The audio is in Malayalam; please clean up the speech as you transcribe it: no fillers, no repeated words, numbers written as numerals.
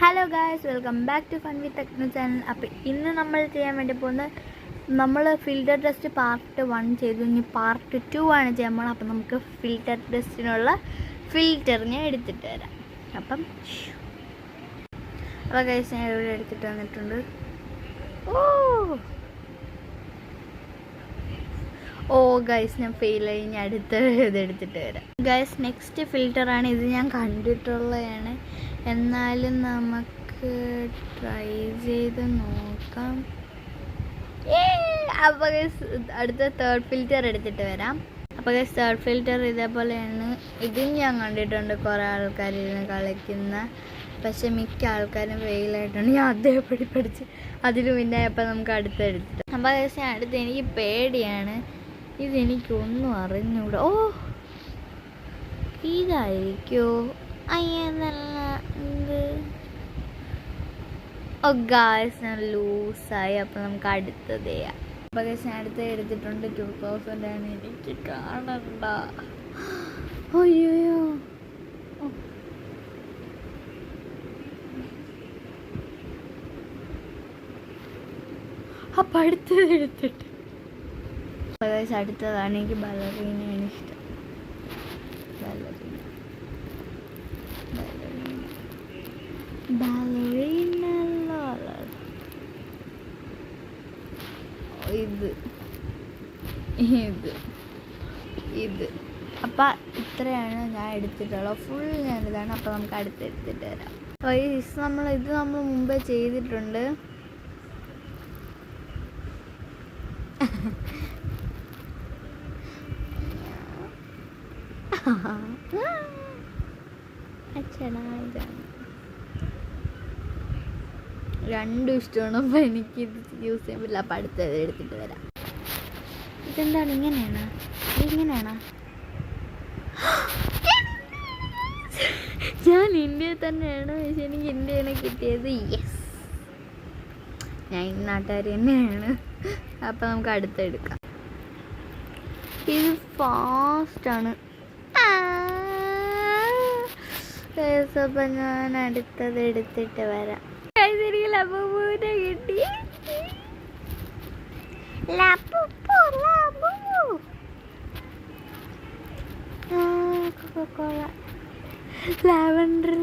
Hello guys, welcome back to fun with techno channel. അപ്പോൾ ഇന്ന് നമ്മൾ ചെയ്യാൻ വേണ്ടി പോകുന്നത്, നമ്മൾ ഫിൽറ്റർ ടെസ്റ്റ് പാർട്ട് 1 ചെയ്തു. ഇനി പാർട്ട് 2 ആണ് ചെയ്യാൻ പോകുന്നത്. അപ്പം നമുക്ക് ഫിൽറ്റർ ടെസ്റ്റിനുള്ള ഫിൽറ്റർ ഞാൻ എടുത്തിട്ട് വരാം. അപ്പോൾ ഗായ്സ്, ഞാൻ ഇവിടെ എടുത്തിട്ട് വന്നിട്ടുണ്ട്. ഓ ഗൈസ്, ഞാൻ ഫെയിലായി. ഞാൻ അടുത്ത ഇതെടുത്തിട്ട് വരാം. ഗൈസ്, നെക്സ്റ്റ് ഫിൽറ്ററാണ് ഇത്. ഞാൻ കണ്ടിട്ടുള്ളതാണ്, എന്നാലും നമുക്ക് ട്രൈ ചെയ്ത് നോക്കാം. അപ്പോൾ ഗൈസ്, അടുത്ത തേർഡ് ഫിൽറ്റർ എടുത്തിട്ട് വരാം. അപ്പോൾ ഗൈസ്, തേർഡ് ഫിൽറ്റർ ഇതേപോലെയാണ്. ഇതും ഞാൻ കണ്ടിട്ടുണ്ട് കുറേ ആൾക്കാർ ഇരുന്ന് കളിക്കുന്ന, പക്ഷെ മിക്ക ആൾക്കാരും ഫെയിലായിട്ടുണ്ട്. ഞാൻ അതേപടി പഠിച്ച് അതിൽ പിന്നെ അപ്പോൾ നമുക്ക് അടുത്ത് എടുത്തിട്ട്. അപ്പോൾ ഗൈസ്, ഞാൻ അടുത്ത് എനിക്ക് പേടിയാണ്. ഇതെനിക്കൊന്നും അറിഞ്ഞൂടാ. ഓ, ഇതായിരിക്കോ? അയ്യല്ല, ഓ ഗായ്സ്, ഞാൻ ലൂസായി. അപ്പം നമുക്ക് അടുത്തത് ചെയ്യാം. അപ്പോൾ ഗായ്സ്, ഞാൻ അടുത്ത് എടുത്തിട്ടുണ്ട്. 2000 ആണ്. എനിക്ക് കാണണ്ട. അയ്യോ, അപ്പം അടുത്തത് എടുത്തിട്ട്. അപ്പോൾ ഗായ്സ്, അടുത്തതാണ്. എനിക്ക് ബലറീനയാണ് ഇഷ്ടം. ബലറീന ഇത് അപ്പം ഇത്രയാണ് ഞാൻ എടുത്തിട്ടുള്ളത്. ഫുൾ ഞാനിതാണ്. അപ്പോൾ നമുക്ക് അടുത്തെടുത്തിട്ട് വരാം. അപ്പോൾ ഇത് നമ്മൾ മുമ്പേ ചെയ്തിട്ടുണ്ട്. രണ്ടും ഇഷ്ടമാണ്. അപ്പോൾ എനിക്കിത് യൂസ് ചെയ്യാൻ പറ്റില്ല. അപ്പം അടുത്തത് എടുത്തിട്ട് വരാം. ഇതെന്താണ്? ഇങ്ങനെയാണോ? ഞാൻ ഇന്ത്യയിൽ തന്നെയാണ്, പക്ഷെ എനിക്ക് ഇന്ത്യയാണ് കിട്ടിയത്. യെസ്, ഞാൻ ഈ നാട്ടുകാർ തന്നെയാണ്. അപ്പം നമുക്ക് അടുത്തെടുക്കാം. ഇത് ഫാസ്റ്റാണ്. അപ്പം ഞാൻ അടുത്തത് എടുത്തിട്ട് വരാം. ലബൂബൂനെ കിട്ടി. ലാവൻഡർ